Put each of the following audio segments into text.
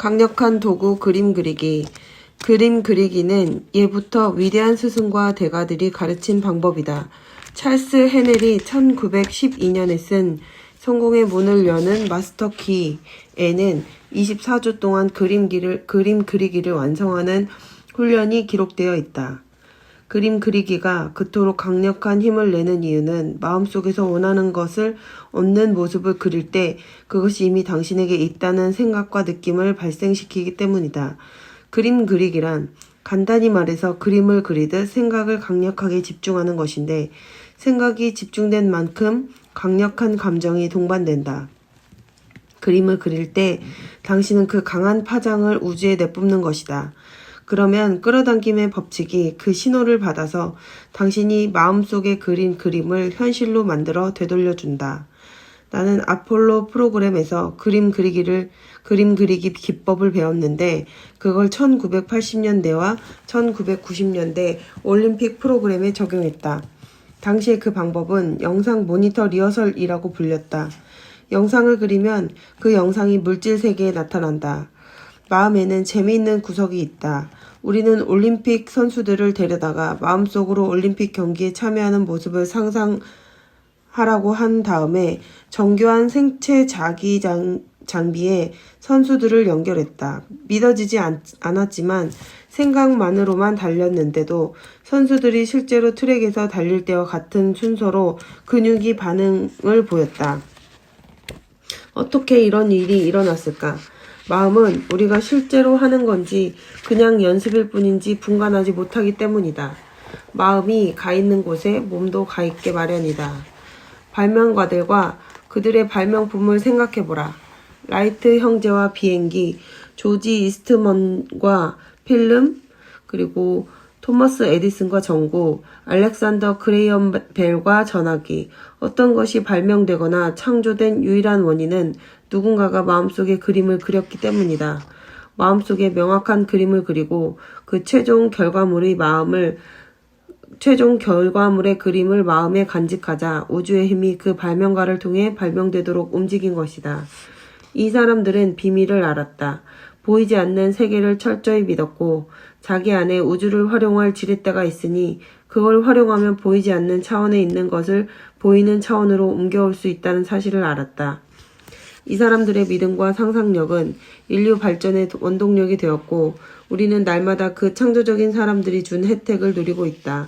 강력한 도구 그림 그리기. 그림 그리기는 예부터 위대한 스승과 대가들이 가르친 방법이다. 찰스 헤넬이 1912년에 쓴 성공의 문을 여는 마스터키에는 24주 동안 그림 그리기를 완성하는 훈련이 기록되어 있다. 그림 그리기가 그토록 강력한 힘을 내는 이유는 마음속에서 원하는 것을 얻는 모습을 그릴 때 그것이 이미 당신에게 있다는 생각과 느낌을 발생시키기 때문이다. 그림 그리기란 간단히 말해서 그림을 그리듯 생각을 강력하게 집중하는 것인데 생각이 집중된 만큼 강력한 감정이 동반된다. 그림을 그릴 때 당신은 그 강한 파장을 우주에 내뿜는 것이다. 그러면 끌어당김의 법칙이 그 신호를 받아서 당신이 마음속에 그린 그림을 현실로 만들어 되돌려준다. 나는 아폴로 프로그램에서 그림 그리기 기법을 배웠는데 그걸 1980년대와 1990년대 올림픽 프로그램에 적용했다. 당시에 그 방법은 영상 모니터 리허설이라고 불렸다. 영상을 그리면 그 영상이 물질 세계에 나타난다. 마음에는 재미있는 구석이 있다. 우리는 올림픽 선수들을 데려다가 마음속으로 올림픽 경기에 참여하는 모습을 상상하라고 한 다음에 정교한 생체 자기 장비에 선수들을 연결했다. 믿어지지 않았지만 생각만으로만 달렸는데도 선수들이 실제로 트랙에서 달릴 때와 같은 순서로 근육이 반응을 보였다. 어떻게 이런 일이 일어났을까? 마음은 우리가 실제로 하는 건지 그냥 연습일 뿐인지 분간하지 못하기 때문이다. 마음이 가 있는 곳에 몸도 가 있게 마련이다. 발명가들과 그들의 발명품을 생각해보라. 라이트 형제와 비행기, 조지 이스트먼과 필름, 그리고 토머스 에디슨과 전구, 알렉산더 그레이엄 벨과 전화기. 어떤 것이 발명되거나 창조된 유일한 원인은 누군가가 마음속에 그림을 그렸기 때문이다. 마음속에 명확한 그림을 그리고 그 최종 결과물의 그림을 마음에 간직하자 우주의 힘이 그 발명가를 통해 발명되도록 움직인 것이다. 이 사람들은 비밀을 알았다. 보이지 않는 세계를 철저히 믿었고 자기 안에 우주를 활용할 지렛대가 있으니 그걸 활용하면 보이지 않는 차원에 있는 것을 보이는 차원으로 옮겨올 수 있다는 사실을 알았다. 이 사람들의 믿음과 상상력은 인류 발전의 원동력이 되었고 우리는 날마다 그 창조적인 사람들이 준 혜택을 누리고 있다.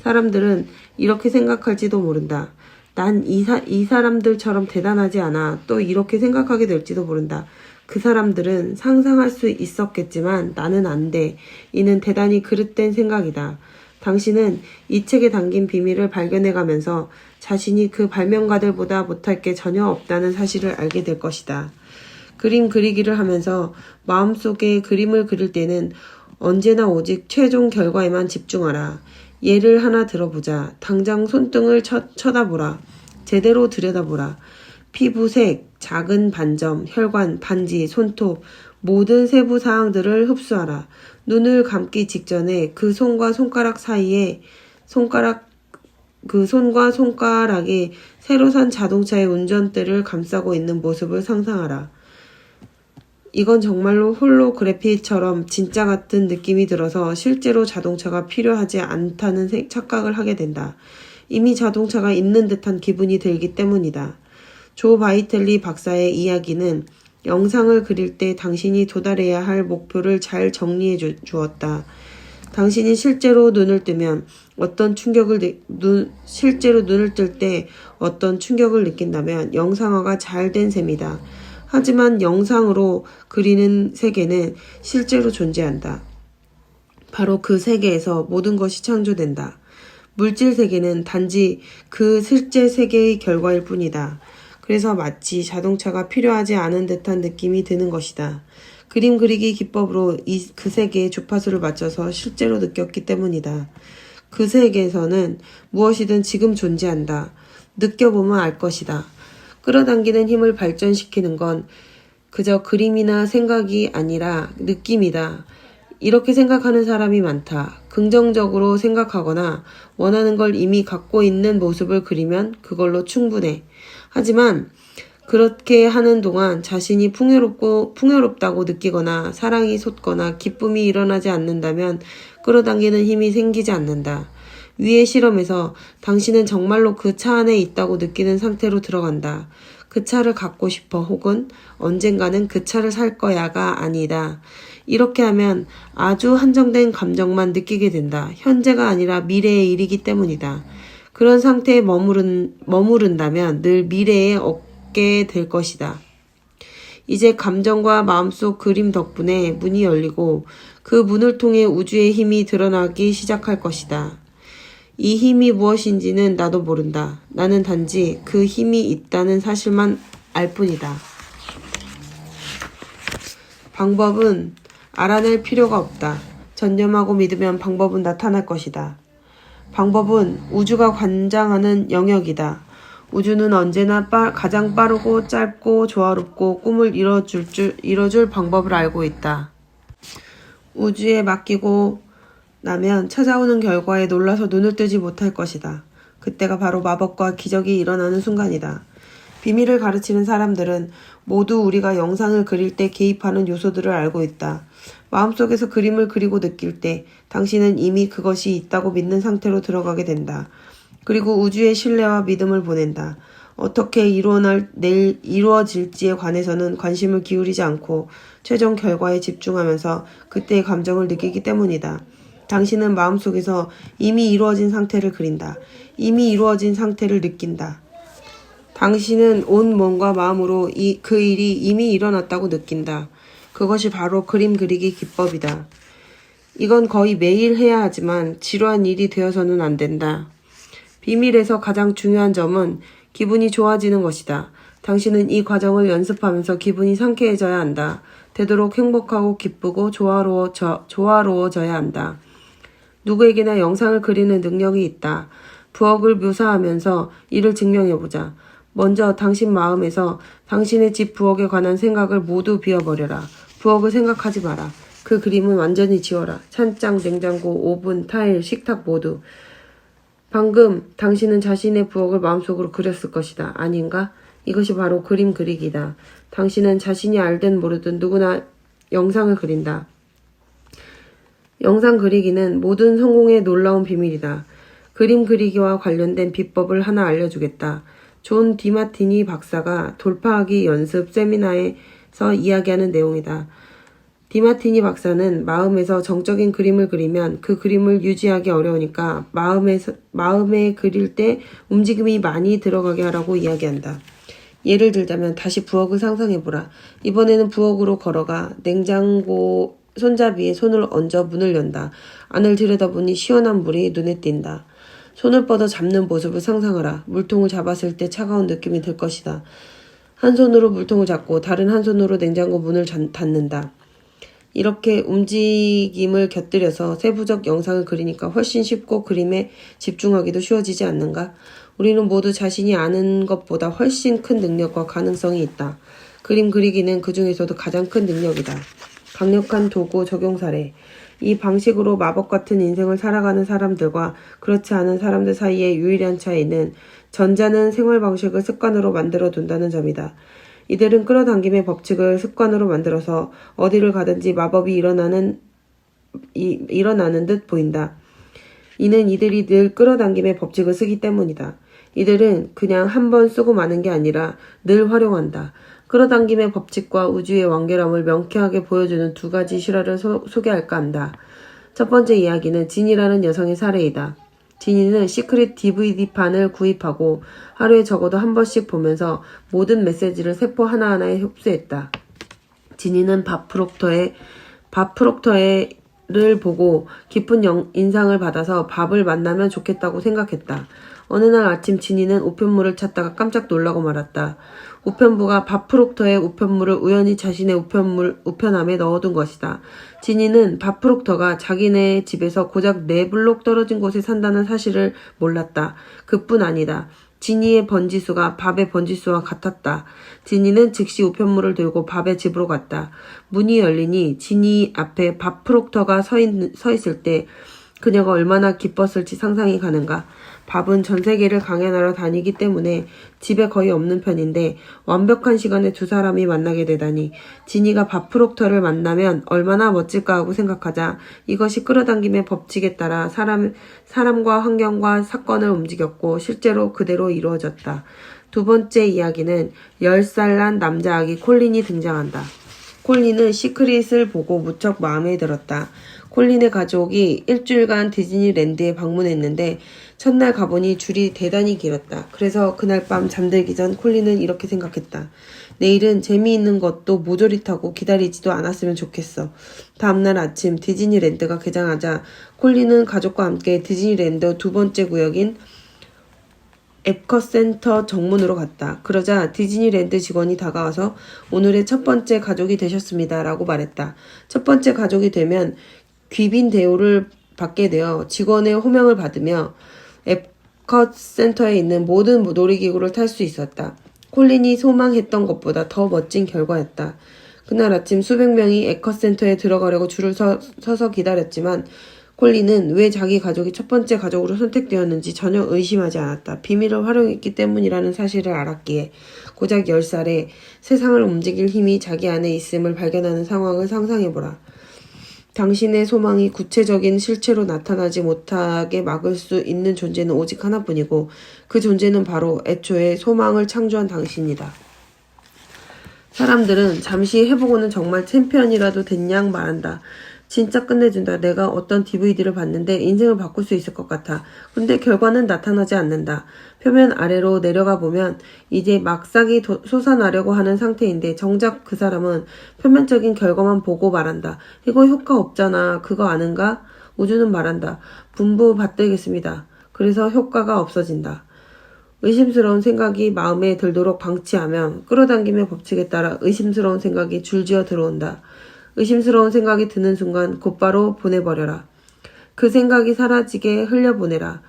사람들은 이렇게 생각할지도 모른다. 난 이 사람들처럼 대단하지 않아. 또 이렇게 생각하게 될지도 모른다. 그 사람들은 상상할 수 있었겠지만 나는 안 돼. 이는 대단히 그릇된 생각이다. 당신은 이 책에 담긴 비밀을 발견해가면서 자신이 그 발명가들보다 못할 게 전혀 없다는 사실을 알게 될 것이다. 그림 그리기를 하면서 마음속에 그림을 그릴 때는 언제나 오직 최종 결과에만 집중하라. 예를 하나 들어보자. 당장 손등을 쳐다보라. 제대로 들여다보라. 피부색, 작은 반점, 혈관, 반지, 손톱, 모든 세부 사항들을 흡수하라. 눈을 감기 직전에 그 손과 손가락 사이에 손과 손가락이 새로 산 자동차의 운전대를 감싸고 있는 모습을 상상하라. 이건 정말로 홀로그래피처럼 진짜 같은 느낌이 들어서 실제로 자동차가 필요하지 않다는 착각을 하게 된다. 이미 자동차가 있는 듯한 기분이 들기 때문이다. 조 바이텔리 박사의 이야기는 영상을 그릴 때 당신이 도달해야 할 목표를 잘 정리해 주었다. 당신이 실제로 눈을 뜰 때 어떤 충격을 느낀다면 영상화가 잘 된 셈이다. 하지만 영상으로 그리는 세계는 실제로 존재한다. 바로 그 세계에서 모든 것이 창조된다. 물질 세계는 단지 그 실제 세계의 결과일 뿐이다. 그래서 마치 자동차가 필요하지 않은 듯한 느낌이 드는 것이다. 그림 그리기 기법으로 그 세계의 주파수를 맞춰서 실제로 느꼈기 때문이다. 그 세계에서는 무엇이든 지금 존재한다. 느껴보면 알 것이다. 끌어당기는 힘을 발전시키는 건 그저 그림이나 생각이 아니라 느낌이다. 이렇게 생각하는 사람이 많다. 긍정적으로 생각하거나 원하는 걸 이미 갖고 있는 모습을 그리면 그걸로 충분해. 하지만 그렇게 하는 동안 자신이 풍요롭다고 느끼거나 사랑이 솟거나 기쁨이 일어나지 않는다면 끌어당기는 힘이 생기지 않는다. 위의 실험에서 당신은 정말로 그 차 안에 있다고 느끼는 상태로 들어간다. 그 차를 갖고 싶어 혹은 언젠가는 그 차를 살 거야가 아니다. 이렇게 하면 아주 한정된 감정만 느끼게 된다. 현재가 아니라 미래의 일이기 때문이다. 그런 상태에 머무른다면 늘 미래에 얻게 될 것이다. 이제 감정과 마음속 그림 덕분에 문이 열리고 그 문을 통해 우주의 힘이 드러나기 시작할 것이다. 이 힘이 무엇인지는 나도 모른다. 나는 단지 그 힘이 있다는 사실만 알 뿐이다. 방법은 알아낼 필요가 없다. 전념하고 믿으면 방법은 나타날 것이다. 방법은 우주가 관장하는 영역이다. 우주는 언제나 가장 빠르고 짧고 조화롭고 꿈을 이뤄줄 방법을 알고 있다. 우주에 맡기고 나면 찾아오는 결과에 놀라서 눈을 뜨지 못할 것이다. 그때가 바로 마법과 기적이 일어나는 순간이다. 비밀을 가르치는 사람들은 모두 우리가 영상을 그릴 때 개입하는 요소들을 알고 있다. 마음속에서 그림을 그리고 느낄 때 당신은 이미 그것이 있다고 믿는 상태로 들어가게 된다. 그리고 우주의 신뢰와 믿음을 보낸다. 어떻게 이루어질지에 관해서는 관심을 기울이지 않고 최종 결과에 집중하면서 그때의 감정을 느끼기 때문이다. 당신은 마음속에서 이미 이루어진 상태를 그린다. 이미 이루어진 상태를 느낀다. 당신은 온 몸과 마음으로 그 일이 이미 일어났다고 느낀다. 그것이 바로 그림 그리기 기법이다. 이건 거의 매일 해야 하지만 지루한 일이 되어서는 안 된다. 비밀에서 가장 중요한 점은 기분이 좋아지는 것이다. 당신은 이 과정을 연습하면서 기분이 상쾌해져야 한다. 되도록 행복하고 기쁘고 조화로워져야 한다. 누구에게나 영상을 그리는 능력이 있다. 부엌을 묘사하면서 이를 증명해보자. 먼저 당신 마음에서 당신의 집 부엌에 관한 생각을 모두 비워버려라. 부엌을 생각하지 마라. 그 그림은 완전히 지워라. 찬장, 냉장고, 오븐, 타일, 식탁 모두. 방금 당신은 자신의 부엌을 마음속으로 그렸을 것이다. 아닌가? 이것이 바로 그림 그리기다. 당신은 자신이 알든 모르든 누구나 영상을 그린다. 영상 그리기는 모든 성공의 놀라운 비밀이다. 그림 그리기와 관련된 비법을 하나 알려주겠다. 존 디마티니 박사가 돌파하기 연습 세미나에서 이야기하는 내용이다. 디마티니 박사는 마음에서 정적인 그림을 그리면 그 그림을 유지하기 어려우니까 마음에 그릴 때 움직임이 많이 들어가게 하라고 이야기한다. 예를 들자면 다시 부엌을 상상해보라. 이번에는 부엌으로 걸어가 냉장고 손잡이에 손을 얹어 문을 연다. 안을 들여다보니 시원한 물이 눈에 띈다. 손을 뻗어 잡는 모습을 상상하라. 물통을 잡았을 때 차가운 느낌이 들 것이다. 한 손으로 물통을 잡고 다른 한 손으로 냉장고 문을 닫는다. 이렇게 움직임을 곁들여서 세부적 영상을 그리니까 훨씬 쉽고 그림에 집중하기도 쉬워지지 않는가? 우리는 모두 자신이 아는 것보다 훨씬 큰 능력과 가능성이 있다. 그림 그리기는 그 중에서도 가장 큰 능력이다. 강력한 도구 적용 사례. 이 방식으로 마법 같은 인생을 살아가는 사람들과 그렇지 않은 사람들 사이의 유일한 차이는 전자는 생활 방식을 습관으로 만들어 둔다는 점이다. 이들은 끌어당김의 법칙을 습관으로 만들어서 어디를 가든지 마법이 일어나는 듯 보인다. 이는 이들이 늘 끌어당김의 법칙을 쓰기 때문이다. 이들은 그냥 한 번 쓰고 마는 게 아니라 늘 활용한다. 끌어당김의 법칙과 우주의 완결함을 명쾌하게 보여주는 두 가지 실화를 소개할까 한다. 첫 번째 이야기는 진이라는 여성의 사례이다. 진이는 시크릿 DVD판을 구입하고 하루에 적어도 한 번씩 보면서 모든 메시지를 세포 하나하나에 흡수했다. 진이는 밥 프록터를 보고 깊은 인상을 받아서 밥을 만나면 좋겠다고 생각했다. 어느 날 아침 진이는 우편물을 찾다가 깜짝 놀라고 말았다. 우편부가 밥 프록터의 우편물을 우연히 자신의 우편함에 넣어둔 것이다. 진이는 밥 프록터가 자기네 집에서 고작 4블록 떨어진 곳에 산다는 사실을 몰랐다. 그뿐 아니다. 진이의 번지수가 밥의 번지수와 같았다. 진이는 즉시 우편물을 들고 밥의 집으로 갔다. 문이 열리니 진이 앞에 밥 프록터가 서 있을 때 그녀가 얼마나 기뻤을지 상상이 가는가. 밥은 전 세계를 강연하러 다니기 때문에 집에 거의 없는 편인데 완벽한 시간에 두 사람이 만나게 되다니 지니가 밥 프록터를 만나면 얼마나 멋질까 하고 생각하자 이것이 끌어당김의 법칙에 따라 사람과 환경과 사건을 움직였고 실제로 그대로 이루어졌다. 두 번째 이야기는 10살 난 남자 아기 콜린이 등장한다. 콜린은 시크릿을 보고 무척 마음에 들었다. 콜린의 가족이 일주일간 디즈니랜드에 방문했는데 첫날 가보니 줄이 대단히 길었다. 그래서 그날 밤 잠들기 전 콜린은 이렇게 생각했다. 내일은 재미있는 것도 모조리 타고 기다리지도 않았으면 좋겠어. 다음날 아침 디즈니랜드가 개장하자 콜린은 가족과 함께 디즈니랜드 두 번째 구역인 앳컷센터 정문으로 갔다. 그러자 디즈니랜드 직원이 다가와서 오늘의 첫 번째 가족이 되셨습니다. 라고 말했다. 첫 번째 가족이 되면 귀빈 대우를 받게 되어 직원의 호명을 받으며 앳컷센터에 있는 모든 놀이기구를 탈 수 있었다. 콜린이 소망했던 것보다 더 멋진 결과였다. 그날 아침 수백 명이 앳컷센터에 들어가려고 줄을 서서 기다렸지만 콜린은 왜 자기 가족이 첫 번째 가족으로 선택되었는지 전혀 의심하지 않았다. 비밀을 활용했기 때문이라는 사실을 알았기에 고작 10살에 세상을 움직일 힘이 자기 안에 있음을 발견하는 상황을 상상해보라. 당신의 소망이 구체적인 실체로 나타나지 못하게 막을 수 있는 존재는 오직 하나뿐이고 그 존재는 바로 애초에 소망을 창조한 당신이다. 사람들은 잠시 해보고는 정말 챔피언이라도 된 양 말한다. 진짜 끝내준다. 내가 어떤 DVD를 봤는데 인생을 바꿀 수 있을 것 같아. 근데 결과는 나타나지 않는다. 표면 아래로 내려가 보면 이제 막삭이 솟아나려고 하는 상태인데 정작 그 사람은 표면적인 결과만 보고 말한다. 이거 효과 없잖아. 그거 아는가? 우주는 말한다. 분부 받들겠습니다. 그래서 효과가 없어진다. 의심스러운 생각이 마음에 들도록 방치하면 끌어당김의 법칙에 따라 의심스러운 생각이 줄지어 들어온다. 의심스러운 생각이 드는 순간 곧바로 보내버려라. 그 생각이 사라지게 흘려보내라.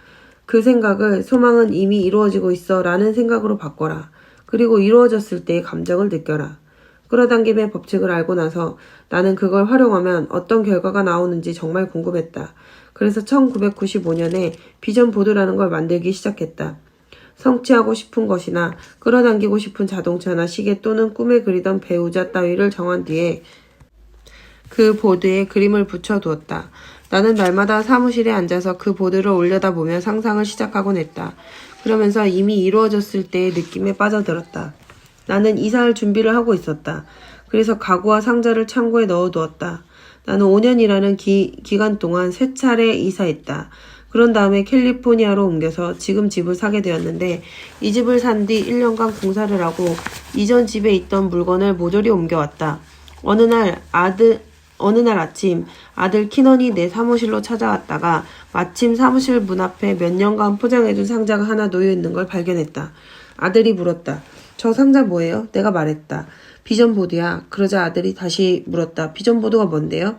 그 생각을 소망은 이미 이루어지고 있어 라는 생각으로 바꿔라. 그리고 이루어졌을 때의 감정을 느껴라. 끌어당김의 법칙을 알고 나서 나는 그걸 활용하면 어떤 결과가 나오는지 정말 궁금했다. 그래서 1995년에 비전 보드라는 걸 만들기 시작했다. 성취하고 싶은 것이나 끌어당기고 싶은 자동차나 시계 또는 꿈에 그리던 배우자 따위를 정한 뒤에 그 보드에 그림을 붙여두었다. 나는 날마다 사무실에 앉아서 그 보드를 올려다보며 상상을 시작하곤 했다. 그러면서 이미 이루어졌을 때의 느낌에 빠져들었다. 나는 이사할 준비를 하고 있었다. 그래서 가구와 상자를 창고에 넣어두었다. 나는 5년이라는 기간 동안 3차례 이사했다. 그런 다음에 캘리포니아로 옮겨서 지금 집을 사게 되었는데 이 집을 산 뒤 1년간 공사를 하고 이전 집에 있던 물건을 모조리 옮겨왔다. 어느 날 아침 아들 키넌이 내 사무실로 찾아왔다가 마침 사무실 문 앞에 몇 년간 포장해둔 상자가 하나 놓여있는 걸 발견했다. 아들이 물었다. 저 상자 뭐예요? 내가 말했다. 비전보드야. 그러자 아들이 다시 물었다. 비전보드가 뭔데요?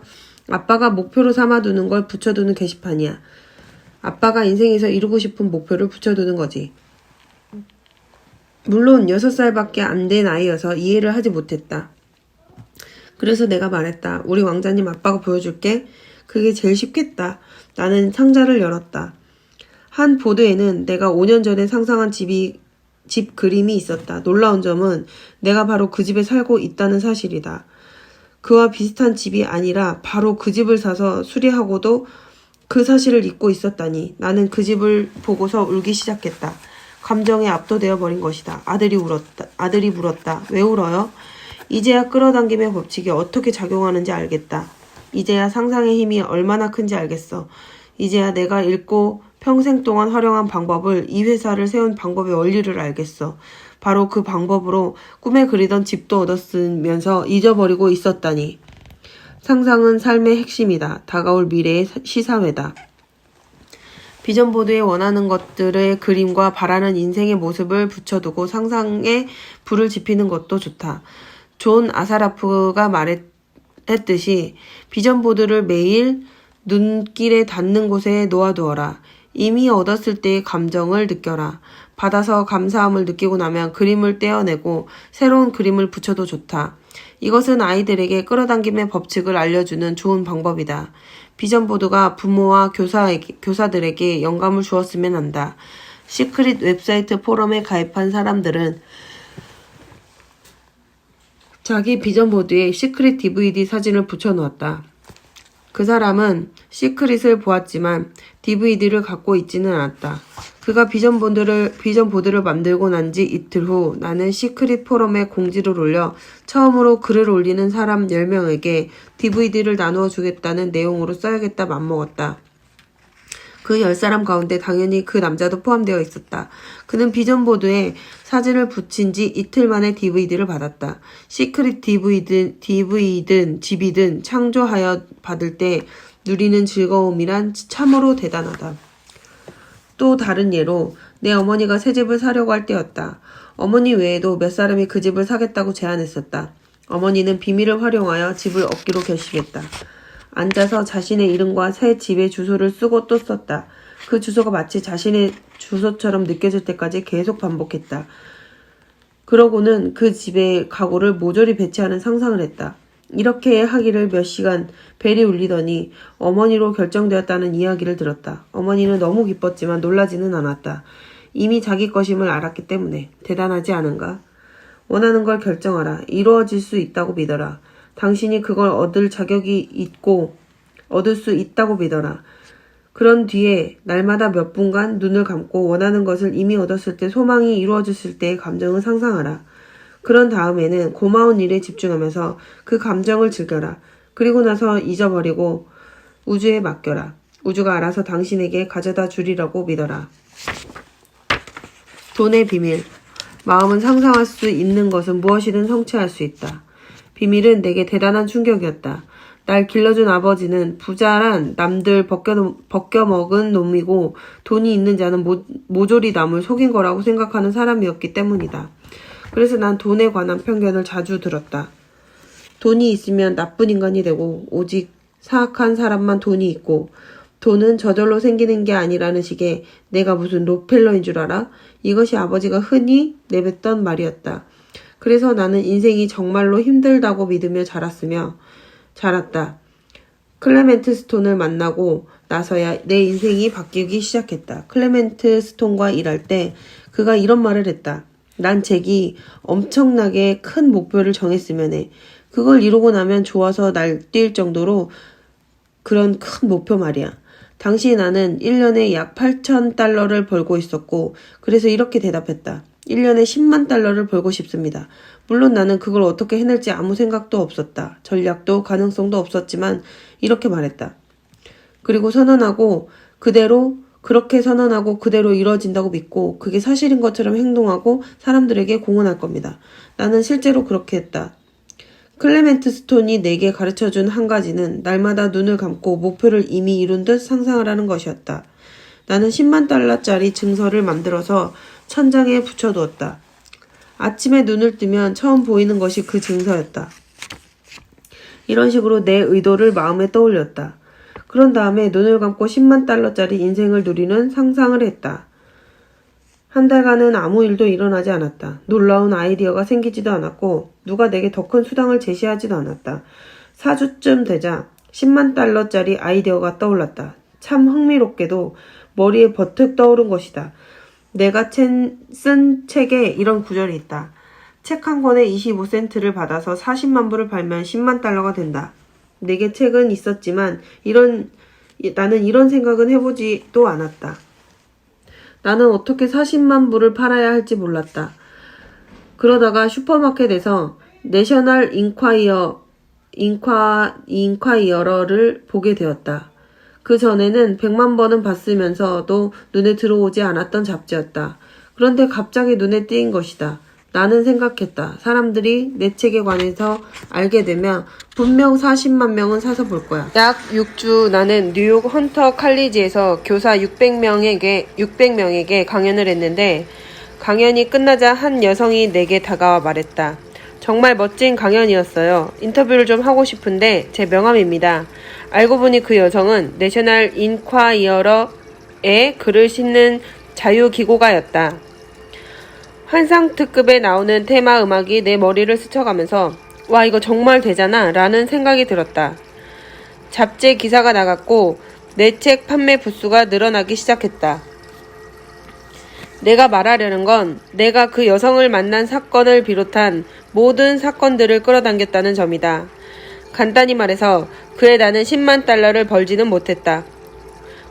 아빠가 목표로 삼아두는 걸 붙여두는 게시판이야. 아빠가 인생에서 이루고 싶은 목표를 붙여두는 거지. 물론 6살밖에 안 된 아이여서 이해를 하지 못했다. 그래서 내가 말했다. 우리 왕자님 아빠가 보여줄게. 그게 제일 쉽겠다. 나는 상자를 열었다. 한 보드에는 내가 5년 전에 상상한 집 그림이 있었다. 놀라운 점은 내가 바로 그 집에 살고 있다는 사실이다. 그와 비슷한 집이 아니라 바로 그 집을 사서 수리하고도 그 사실을 잊고 있었다니. 나는 그 집을 보고서 울기 시작했다. 감정에 압도되어 버린 것이다. 아들이 물었다. 왜 울어요? 이제야 끌어당김의 법칙이 어떻게 작용하는지 알겠다. 이제야 상상의 힘이 얼마나 큰지 알겠어. 이제야 내가 읽고 평생 동안 활용한 방법을 이 회사를 세운 방법의 원리를 알겠어. 바로 그 방법으로 꿈에 그리던 집도 얻었으면서 잊어버리고 있었다니. 상상은 삶의 핵심이다. 다가올 미래의 시사회다. 비전보드에 원하는 것들의 그림과 바라는 인생의 모습을 붙여두고 상상에 불을 지피는 것도 좋다. 존 아사라프가 말했듯이 비전보드를 매일 눈길에 닿는 곳에 놓아두어라. 이미 얻었을 때의 감정을 느껴라. 받아서 감사함을 느끼고 나면 그림을 떼어내고 새로운 그림을 붙여도 좋다. 이것은 아이들에게 끌어당김의 법칙을 알려주는 좋은 방법이다. 비전보드가 부모와 교사들에게 영감을 주었으면 한다. 시크릿 웹사이트 포럼에 가입한 사람들은 자기 비전보드에 시크릿 DVD 사진을 붙여놓았다. 그 사람은 시크릿을 보았지만 DVD를 갖고 있지는 않았다. 그가 비전보드를 만들고 난 지 이틀 후 나는 시크릿 포럼에 공지를 올려 처음으로 글을 올리는 사람 10명에게 DVD를 나누어 주겠다는 내용으로 써야겠다 맘먹었다. 그 10사람 가운데 당연히 그 남자도 포함되어 있었다. 그는 비전보드에 사진을 붙인 지 이틀 만에 DVD를 받았다. 시크릿 DV든 집이든 창조하여 받을 때 누리는 즐거움이란 참으로 대단하다. 또 다른 예로 내 어머니가 새 집을 사려고 할 때였다. 어머니 외에도 몇 사람이 그 집을 사겠다고 제안했었다. 어머니는 비밀을 활용하여 집을 얻기로 결심했다. 앉아서 자신의 이름과 새 집의 주소를 쓰고 또 썼다. 그 주소가 마치 자신의 주소처럼 느껴질 때까지 계속 반복했다. 그러고는 그 집에 가구를 모조리 배치하는 상상을 했다. 이렇게 하기를 몇 시간 벨이 울리더니 어머니로 결정되었다는 이야기를 들었다. 어머니는 너무 기뻤지만 놀라지는 않았다. 이미 자기 것임을 알았기 때문에. 대단하지 않은가? 원하는 걸 결정하라. 이루어질 수 있다고 믿어라. 당신이 그걸 얻을 자격이 있고 얻을 수 있다고 믿어라. 그런 뒤에 날마다 몇 분간 눈을 감고 원하는 것을 이미 얻었을 때 소망이 이루어졌을 때의 감정을 상상하라. 그런 다음에는 고마운 일에 집중하면서 그 감정을 즐겨라. 그리고 나서 잊어버리고 우주에 맡겨라. 우주가 알아서 당신에게 가져다 주리라고 믿어라. 돈의 비밀. 마음은 상상할 수 있는 것은 무엇이든 성취할 수 있다. 비밀은 내게 대단한 충격이었다. 날 길러준 아버지는 부자란 남들 벗겨먹은 놈이고 돈이 있는 자는 모조리 남을 속인 거라고 생각하는 사람이었기 때문이다. 그래서 난 돈에 관한 편견을 자주 들었다. 돈이 있으면 나쁜 인간이 되고 오직 사악한 사람만 돈이 있고 돈은 저절로 생기는 게 아니라는 식의 내가 무슨 록펠러인 줄 알아? 이것이 아버지가 흔히 내뱉던 말이었다. 그래서 나는 인생이 정말로 힘들다고 믿으며 자랐다. 클레멘트 스톤을 만나고 나서야 내 인생이 바뀌기 시작했다. 클레멘트 스톤과 일할 때 그가 이런 말을 했다. 난 잭이 엄청나게 큰 목표를 정했으면 해. 그걸 이루고 나면 좋아서 날뛸 정도로 그런 큰 목표 말이야. 당시 나는 1년에 약 8,000달러를 벌고 있었고 그래서 이렇게 대답했다. 1년에 10만 달러를 벌고 싶습니다. 물론 나는 그걸 어떻게 해낼지 아무 생각도 없었다. 전략도 가능성도 없었지만 이렇게 말했다. 그리고 그렇게 선언하고 그대로 이루어진다고 믿고 그게 사실인 것처럼 행동하고 사람들에게 공언할 겁니다. 나는 실제로 그렇게 했다. 클레멘트 스톤이 내게 가르쳐준 한 가지는 날마다 눈을 감고 목표를 이미 이룬 듯 상상하라는 것이었다. 나는 10만 달러짜리 증서를 만들어서 천장에 붙여두었다. 아침에 눈을 뜨면 처음 보이는 것이 그 증서였다. 이런 식으로 내 의도를 마음에 떠올렸다. 그런 다음에 눈을 감고 10만 달러짜리 인생을 누리는 상상을 했다. 한 달간은 아무 일도 일어나지 않았다. 놀라운 아이디어가 생기지도 않았고 누가 내게 더 큰 수당을 제시하지도 않았다. 4주쯤 되자 10만 달러짜리 아이디어가 떠올랐다. 참 흥미롭게도 머리에 버뜩 떠오른 것이다. 내가 쓴 책에 이런 구절이 있다. 책 한 권에 25센트를 받아서 40만 부를 팔면 10만 달러가 된다. 내게 책은 있었지만 나는 이런 생각은 해보지도 않았다. 나는 어떻게 40만 부를 팔아야 할지 몰랐다. 그러다가 슈퍼마켓에서 내셔널 인콰이어러를 보게 되었다. 그 전에는 100만 번은 봤으면서도 눈에 들어오지 않았던 잡지였다. 그런데 갑자기 눈에 띄인 것이다. 나는 생각했다. 사람들이 내 책에 관해서 알게 되면 분명 40만 명은 사서 볼 거야. 약 6주 나는 뉴욕 헌터 칼리지에서 교사 600명에게 강연을 했는데 강연이 끝나자 한 여성이 내게 다가와 말했다. 정말 멋진 강연이었어요. 인터뷰를 좀 하고 싶은데 제 명함입니다. 알고 보니 그 여성은 내셔널 인콰이어러에 글을 싣는 자유기고가였다. 환상특급에 나오는 테마 음악이 내 머리를 스쳐가면서 와, 이거 정말 되잖아 라는 생각이 들었다. 잡지에 기사가 나갔고 내 책 판매 부수가 늘어나기 시작했다. 내가 말하려는 건 내가 그 여성을 만난 사건을 비롯한 모든 사건들을 끌어당겼다는 점이다. 간단히 말해서 그에 나는 10만 달러를 벌지는 못했다.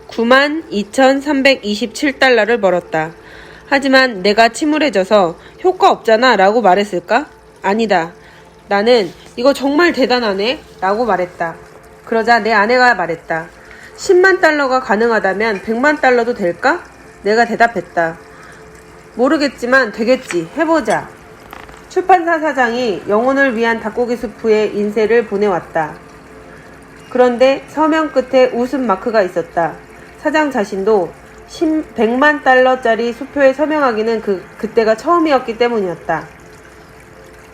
92,327달러를 벌었다. 하지만 내가 침울해져서 효과 없잖아 라고 말했을까? 아니다. 나는 이거 정말 대단하네 라고 말했다. 그러자 내 아내가 말했다. 10만 달러가 가능하다면 100만 달러도 될까? 내가 대답했다. 모르겠지만 되겠지. 해보자. 출판사 사장이 영혼을 위한 닭고기 수프의 인쇄를 보내왔다. 그런데 서명 끝에 웃음 마크가 있었다. 사장 자신도 100만 달러짜리 수표에 서명하기는 그때가 처음이었기 때문이었다.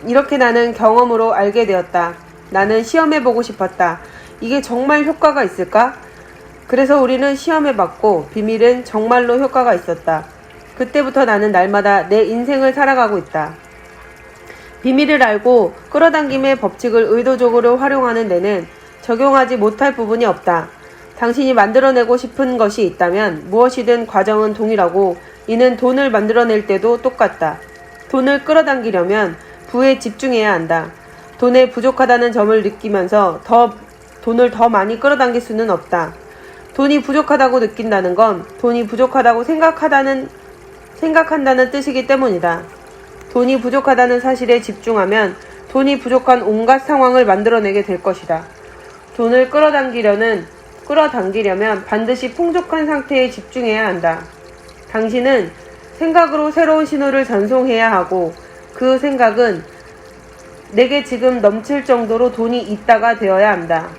이렇게 나는 경험으로 알게 되었다. 나는 시험해보고 싶었다. 이게 정말 효과가 있을까? 그래서 우리는 시험해봤고 비밀은 정말로 효과가 있었다. 그때부터 나는 날마다 내 인생을 살아가고 있다. 비밀을 알고 끌어당김의 법칙을 의도적으로 활용하는 데는 적용하지 못할 부분이 없다. 당신이 만들어내고 싶은 것이 있다면 무엇이든 과정은 동일하고 이는 돈을 만들어낼 때도 똑같다. 돈을 끌어당기려면 부에 집중해야 한다. 돈에 부족하다는 점을 느끼면서 돈을 더 많이 끌어당길 수는 없다. 돈이 부족하다고 느낀다는 건 돈이 부족하다고 생각한다는 뜻이기 때문이다. 돈이 부족하다는 사실에 집중하면 돈이 부족한 온갖 상황을 만들어내게 될 것이다. 돈을 끌어당기려면 반드시 풍족한 상태에 집중해야 한다. 당신은 생각으로 새로운 신호를 전송해야 하고 그 생각은 내게 지금 넘칠 정도로 돈이 있다가 되어야 한다.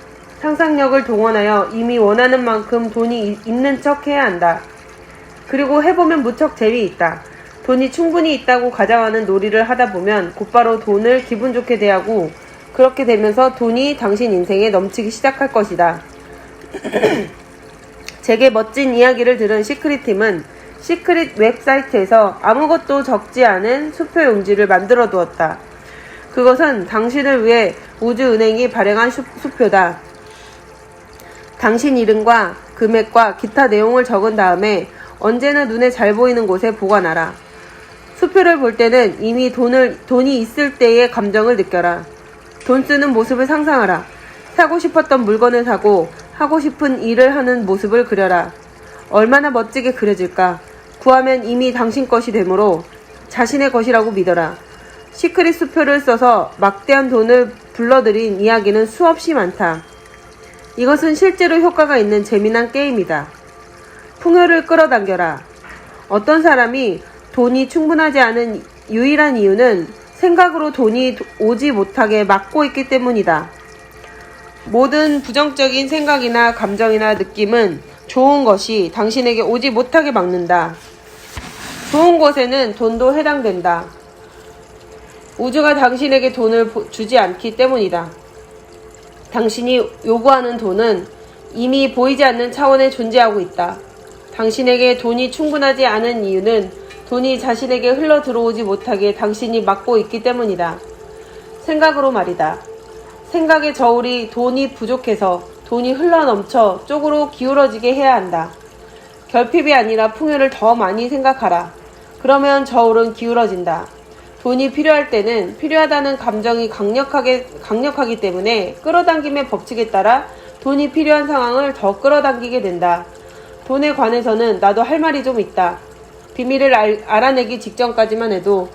상상력을 동원하여 이미 원하는 만큼 돈이 있는 척 해야 한다. 그리고 해보면 무척 재미있다. 돈이 충분히 있다고 가정하는 놀이를 하다 보면 곧바로 돈을 기분 좋게 대하고 그렇게 되면서 돈이 당신 인생에 넘치기 시작할 것이다. 제게 멋진 이야기를 들은 시크릿팀은 시크릿 웹사이트에서 아무것도 적지 않은 수표 용지를 만들어 두었다. 그것은 당신을 위해 우주은행이 발행한 수표다. 당신 이름과 금액과 기타 내용을 적은 다음에 언제나 눈에 잘 보이는 곳에 보관하라. 수표를 볼 때는 이미 돈이 있을 때의 감정을 느껴라. 돈 쓰는 모습을 상상하라. 사고 싶었던 물건을 사고 하고 싶은 일을 하는 모습을 그려라. 얼마나 멋지게 그려질까. 구하면 이미 당신 것이 되므로 자신의 것이라고 믿어라. 시크릿 수표를 써서 막대한 돈을 불러들인 이야기는 수없이 많다. 이것은 실제로 효과가 있는 재미난 게임이다. 풍요를 끌어당겨라. 어떤 사람이 돈이 충분하지 않은 유일한 이유는 생각으로 돈이 오지 못하게 막고 있기 때문이다. 모든 부정적인 생각이나 감정이나 느낌은 좋은 것이 당신에게 오지 못하게 막는다. 좋은 것에는 돈도 해당된다. 우주가 당신에게 돈을 주지 않기 때문이다. 당신이 요구하는 돈은 이미 보이지 않는 차원에 존재하고 있다. 당신에게 돈이 충분하지 않은 이유는 돈이 자신에게 흘러 들어오지 못하게 당신이 막고 있기 때문이다. 생각으로 말이다. 생각의 저울이 돈이 부족해서 돈이 흘러 넘쳐 쪽으로 기울어지게 해야 한다. 결핍이 아니라 풍요를 더 많이 생각하라. 그러면 저울은 기울어진다. 돈이 필요할 때는 필요하다는 감정이 강력하기 때문에 끌어당김의 법칙에 따라 돈이 필요한 상황을 더 끌어당기게 된다. 돈에 관해서는 나도 할 말이 좀 있다. 비밀을 알아내기 직전까지만 해도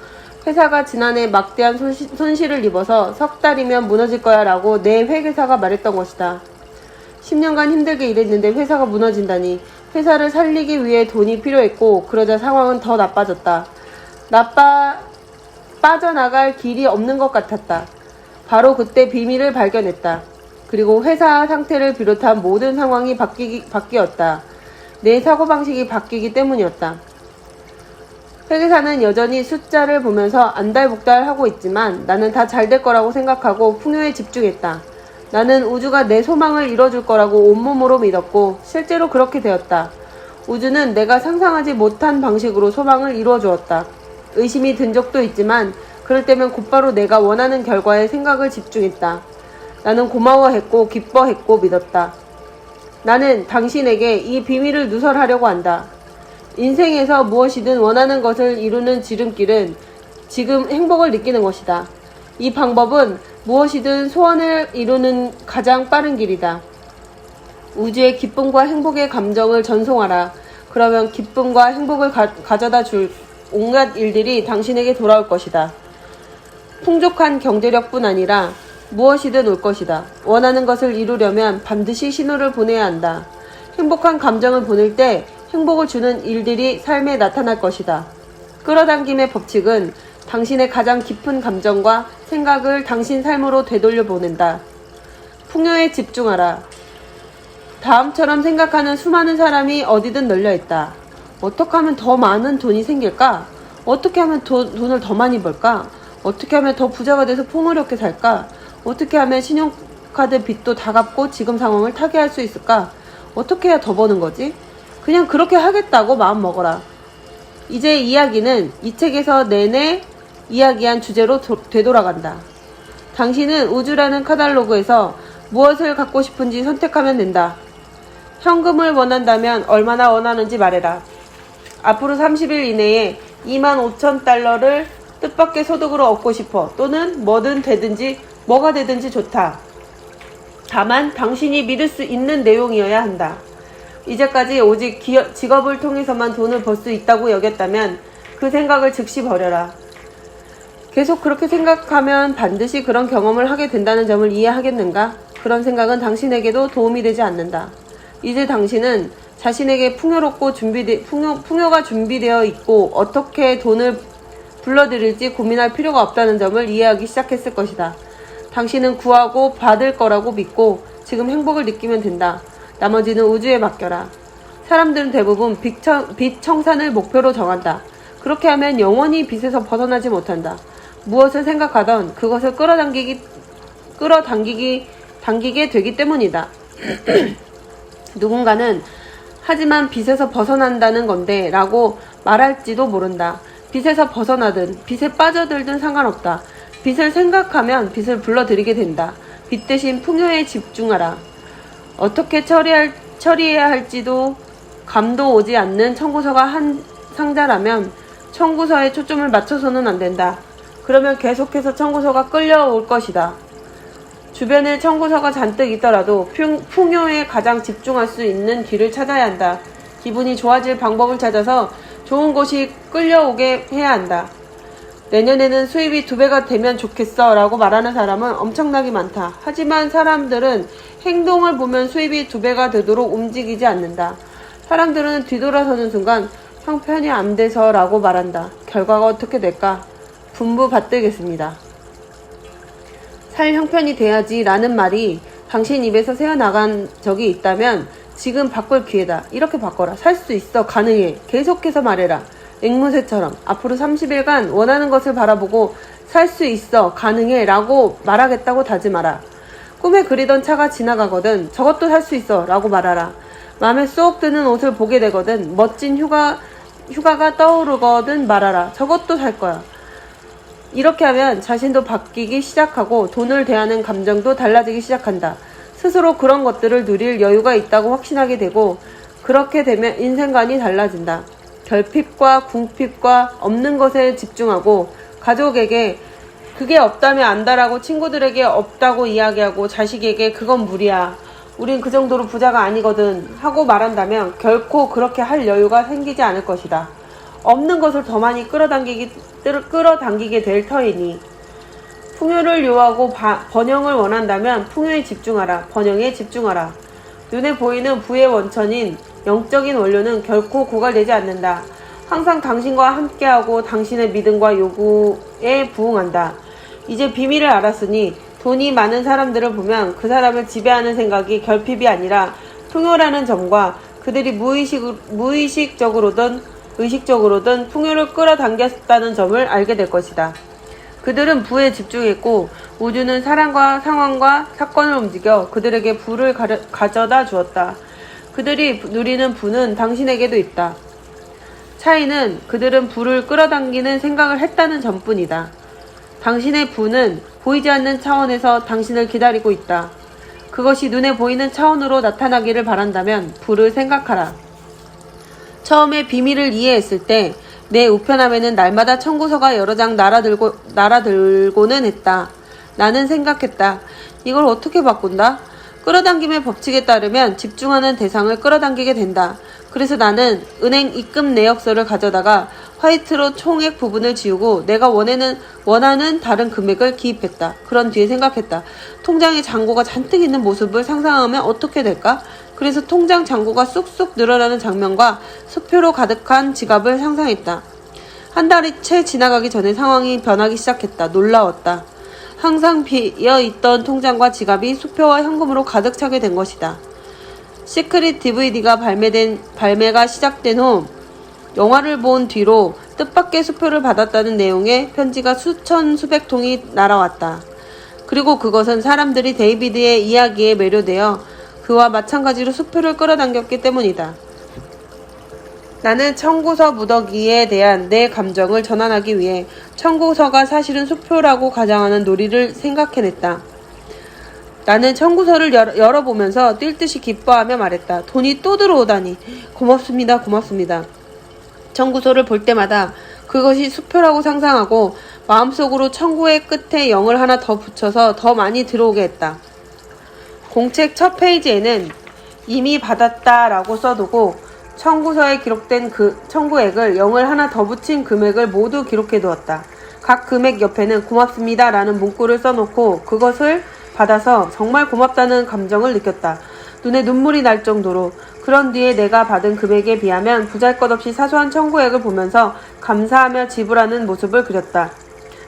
회사가 지난해 막대한 손실을 입어서 석 달이면 무너질 거야 라고 내 회계사가 말했던 것이다. 10년간 힘들게 일했는데 회사가 무너진다니. 회사를 살리기 위해 돈이 필요했고 그러자 상황은 더 나빠졌다. 빠져나갈 길이 없는 것 같았다. 바로 그때 비밀을 발견했다. 그리고 회사 상태를 비롯한 모든 상황이 바뀌었다. 내 사고방식이 바뀌기 때문이었다. 회계사는 여전히 숫자를 보면서 안달복달 하고 있지만 나는 다 잘 될 거라고 생각하고 풍요에 집중했다. 나는 우주가 내 소망을 이뤄줄 거라고 온몸으로 믿었고 실제로 그렇게 되었다. 우주는 내가 상상하지 못한 방식으로 소망을 이루어 주었다. 의심이 든 적도 있지만 그럴 때면 곧바로 내가 원하는 결과에 생각을 집중했다. 나는 고마워했고 기뻐했고 믿었다. 나는 당신에게 이 비밀을 누설하려고 한다. 인생에서 무엇이든 원하는 것을 이루는 지름길은 지금 행복을 느끼는 것이다. 이 방법은 무엇이든 소원을 이루는 가장 빠른 길이다. 우주의 기쁨과 행복의 감정을 전송하라. 그러면 기쁨과 행복을 가져다 줄 온갖 일들이 당신에게 돌아올 것이다. 풍족한 경제력뿐 아니라 무엇이든 올 것이다. 원하는 것을 이루려면 반드시 신호를 보내야 한다. 행복한 감정을 보낼 때 행복을 주는 일들이 삶에 나타날 것이다. 끌어당김의 법칙은 당신의 가장 깊은 감정과 생각을 당신 삶으로 되돌려 보낸다. 풍요에 집중하라. 다음처럼 생각하는 수많은 사람이 어디든 널려있다. 어떻게 하면 더 많은 돈이 생길까? 어떻게 하면 돈을 더 많이 벌까? 어떻게 하면 더 부자가 돼서 풍요롭게 살까? 어떻게 하면 신용카드 빚도 다 갚고 지금 상황을 타개할 수 있을까? 어떻게 해야 더 버는 거지? 그냥 그렇게 하겠다고 마음 먹어라. 이제 이야기는 이 책에서 내내 이야기한 주제로 되돌아간다. 당신은 우주라는 카탈로그에서 무엇을 갖고 싶은지 선택하면 된다. 현금을 원한다면 얼마나 원하는지 말해라. 앞으로 30일 이내에 25,000달러를 뜻밖의 소득으로 얻고 싶어. 또는 뭐든 되든지 뭐가 되든지 좋다. 다만 당신이 믿을 수 있는 내용이어야 한다. 이제까지 오직 직업을 통해서만 돈을 벌 수 있다고 여겼다면 그 생각을 즉시 버려라. 계속 그렇게 생각하면 반드시 그런 경험을 하게 된다는 점을 이해하겠는가? 그런 생각은 당신에게도 도움이 되지 않는다. 이제 당신은 자신에게 풍요가 준비되어 있고 어떻게 돈을 불러들일지 고민할 필요가 없다는 점을 이해하기 시작했을 것이다. 당신은 구하고 받을 거라고 믿고 지금 행복을 느끼면 된다. 나머지는 우주에 맡겨라. 사람들은 대부분 빚 청산을 목표로 정한다. 그렇게 하면 영원히 빚에서 벗어나지 못한다. 무엇을 생각하던 그것을 당기게 되기 때문이다. 누군가는 하지만 빚에서 벗어난다는 건데 라고 말할지도 모른다. 빚에서 벗어나든 빚에 빠져들든 상관없다. 빚을 생각하면 빚을 불러들이게 된다. 빚 대신 풍요에 집중하라. 어떻게 처리해야 할지도 감도 오지 않는 청구서가 한 상자라면 청구서에 초점을 맞춰서는 안 된다. 그러면 계속해서 청구서가 끌려올 것이다. 주변에 청구서가 잔뜩 있더라도 풍요에 가장 집중할 수 있는 길을 찾아야 한다. 기분이 좋아질 방법을 찾아서 좋은 곳이 끌려오게 해야 한다. 내년에는 수입이 2배가 되면 좋겠어 라고 말하는 사람은 엄청나게 많다. 하지만 사람들은 행동을 보면 수입이 2배가 되도록 움직이지 않는다. 사람들은 뒤돌아서는 순간 형편이 안 돼서 라고 말한다. 결과가 어떻게 될까? 분부 받들겠습니다. 살 형편이 돼야지 라는 말이 당신 입에서 새어나간 적이 있다면 지금 바꿀 기회다. 이렇게 바꿔라. 살 수 있어. 가능해. 계속해서 말해라. 앵무새처럼 앞으로 30일간 원하는 것을 바라보고 살 수 있어. 가능해. 라고 말하겠다고 다짐하라. 꿈에 그리던 차가 지나가거든 저것도 살 수 있어. 라고 말하라. 마음에 쏙 드는 옷을 보게 되거든 멋진 휴가가 떠오르거든 말하라. 저것도 살 거야. 이렇게 하면 자신도 바뀌기 시작하고 돈을 대하는 감정도 달라지기 시작한다. 스스로 그런 것들을 누릴 여유가 있다고 확신하게 되고 그렇게 되면 인생관이 달라진다. 결핍과 궁핍과 없는 것에 집중하고 가족에게 그게 없다면 안다라고 친구들에게 없다고 이야기하고 자식에게 그건 무리야. 우린 그 정도로 부자가 아니거든 하고 말한다면 결코 그렇게 할 여유가 생기지 않을 것이다. 없는 것을 더 많이 끌어당기게 될 터이니 풍요를 요하고 번영을 원한다면 풍요에 집중하라. 번영에 집중하라. 눈에 보이는 부의 원천인 영적인 원료는 결코 고갈되지 않는다. 항상 당신과 함께하고 당신의 믿음과 요구에 부응한다. 이제 비밀을 알았으니 돈이 많은 사람들을 보면 그 사람을 지배하는 생각이 결핍이 아니라 풍요라는 점과 그들이 무의식적으로든 의식적으로든 풍요를 끌어당겼다는 점을 알게 될 것이다. 그들은 부에 집중했고 우주는 사람과 상황과 사건을 움직여 그들에게 부를 가져다 주었다. 그들이 누리는 부는 당신에게도 있다. 차이는 그들은 부를 끌어당기는 생각을 했다는 점뿐이다. 당신의 부는 보이지 않는 차원에서 당신을 기다리고 있다. 그것이 눈에 보이는 차원으로 나타나기를 바란다면 부를 생각하라. 처음에 비밀을 이해했을 때 내 우편함에는 날마다 청구서가 여러 장 날아들고는 했다. 나는 생각했다. 이걸 어떻게 바꾼다? 끌어당김의 법칙에 따르면 집중하는 대상을 끌어당기게 된다. 그래서 나는 은행 입금 내역서를 가져다가 화이트로 총액 부분을 지우고 내가 원하는 다른 금액을 기입했다. 그런 뒤에 생각했다. 통장에 잔고가 잔뜩 있는 모습을 상상하면 어떻게 될까? 그래서 통장 잔고가 쑥쑥 늘어나는 장면과 수표로 가득한 지갑을 상상했다. 한 달이 채 지나가기 전에 상황이 변하기 시작했다. 놀라웠다. 항상 비어있던 통장과 지갑이 수표와 현금으로 가득 차게 된 것이다. 시크릿 DVD가 발매가 시작된 후 영화를 본 뒤로 뜻밖의 수표를 받았다는 내용의 편지가 수백 통이 날아왔다. 그리고 그것은 사람들이 데이비드의 이야기에 매료되어 그와 마찬가지로 수표를 끌어당겼기 때문이다. 나는 청구서 무더기에 대한 내 감정을 전환하기 위해 청구서가 사실은 수표라고 가정하는 놀이를 생각해냈다. 나는 청구서를 열어보면서 뛸 듯이 기뻐하며 말했다. 돈이 또 들어오다니. 고맙습니다. 고맙습니다. 청구서를 볼 때마다 그것이 수표라고 상상하고 마음속으로 청구의 끝에 0을 하나 더 붙여서 더 많이 들어오게 했다. 공책 첫 페이지에는 이미 받았다 라고 써두고 청구서에 기록된 그 청구액을 0을 하나 더 붙인 금액을 모두 기록해두었다. 각 금액 옆에는 고맙습니다 라는 문구를 써놓고 그것을 받아서 정말 고맙다는 감정을 느꼈다. 눈에 눈물이 날 정도로. 그런 뒤에 내가 받은 금액에 비하면 보잘것없이 사소한 청구액을 보면서 감사하며 지불하는 모습을 그렸다.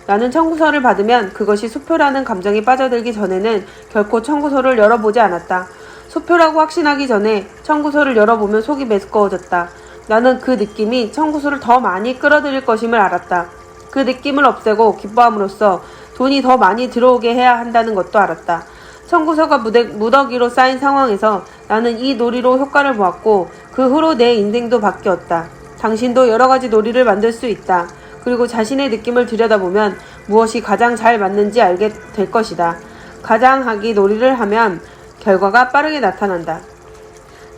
나는 청구서를 받으면 그것이 수표라는 감정이 빠져들기 전에는 결코 청구서를 열어보지 않았다. 수표라고 확신하기 전에 청구서를 열어보면 속이 메스꺼워졌다. 나는 그 느낌이 청구서를 더 많이 끌어들일 것임을 알았다. 그 느낌을 없애고 기뻐함으로써 돈이 더 많이 들어오게 해야 한다는 것도 알았다. 청구서가 무더기로 쌓인 상황에서 나는 이 놀이로 효과를 보았고 그 후로 내 인생도 바뀌었다. 당신도 여러 가지 놀이를 만들 수 있다. 그리고 자신의 느낌을 들여다보면 무엇이 가장 잘 맞는지 알게 될 것이다. 가장하기 놀이를 하면 결과가 빠르게 나타난다.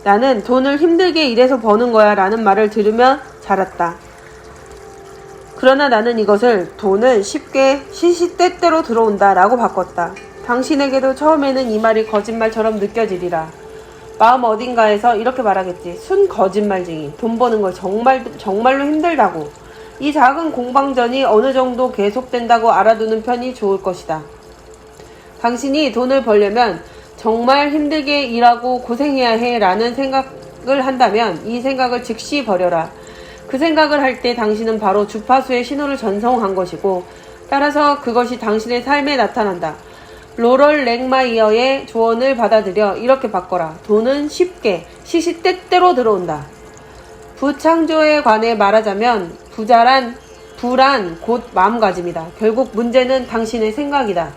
나는 돈을 힘들게 일해서 버는 거야 라는 말을 들으며 자랐다. 그러나 나는 이것을 돈은 쉽게 시시때때로 들어온다 라고 바꿨다. 당신에게도 처음에는 이 말이 거짓말처럼 느껴지리라. 마음 어딘가에서 이렇게 말하겠지. 순 거짓말쟁이. 돈 버는 걸 정말로 힘들다고. 이 작은 공방전이 어느 정도 계속된다고 알아두는 편이 좋을 것이다. 당신이 돈을 벌려면 정말 힘들게 일하고 고생해야 해 라는 생각을 한다면 이 생각을 즉시 버려라. 그 생각을 할 때 당신은 바로 주파수의 신호를 전송한 것이고 따라서 그것이 당신의 삶에 나타난다. 로럴 랭마이어의 조언을 받아들여 이렇게 바꿔라. 돈은 쉽게 시시때때로 들어온다. 부창조에 관해 말하자면 부란 곧 마음가짐이다. 결국 문제는 당신의 생각이다.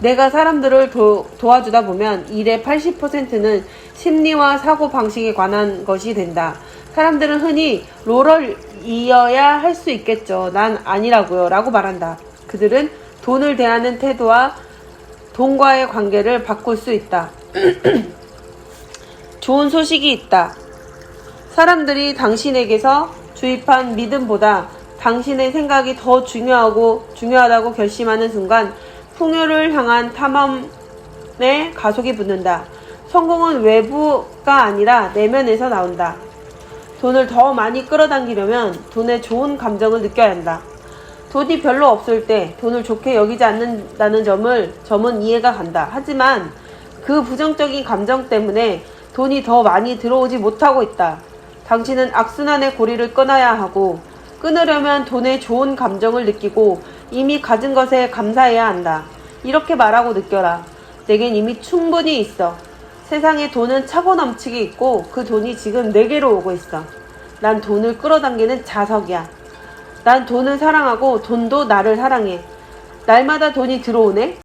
내가 사람들을 도와주다 보면 일의 80%는 심리와 사고방식에 관한 것이 된다. 사람들은 흔히 로럴이어야 할 수 있겠죠. 난 아니라고요. 라고 말한다. 그들은 돈을 대하는 태도와 돈과의 관계를 바꿀 수 있다. 좋은 소식이 있다. 사람들이 당신에게서 주입한 믿음보다 당신의 생각이 더 중요하다고 결심하는 순간 풍요를 향한 탐험에 가속이 붙는다. 성공은 외부가 아니라 내면에서 나온다. 돈을 더 많이 끌어당기려면 돈에 좋은 감정을 느껴야 한다. 돈이 별로 없을 때 돈을 좋게 여기지 않는다는 점은 이해가 간다. 하지만 그 부정적인 감정 때문에 돈이 더 많이 들어오지 못하고 있다. 당신은 악순환의 고리를 끊어야 하고 끊으려면 돈에 좋은 감정을 느끼고 이미 가진 것에 감사해야 한다. 이렇게 말하고 느껴라. 내겐 이미 충분히 있어. 세상에 돈은 차고 넘치게 있고 그 돈이 지금 내게로 오고 있어. 난 돈을 끌어당기는 자석이야. 난 돈을 사랑하고 돈도 나를 사랑해. 날마다 돈이 들어오네?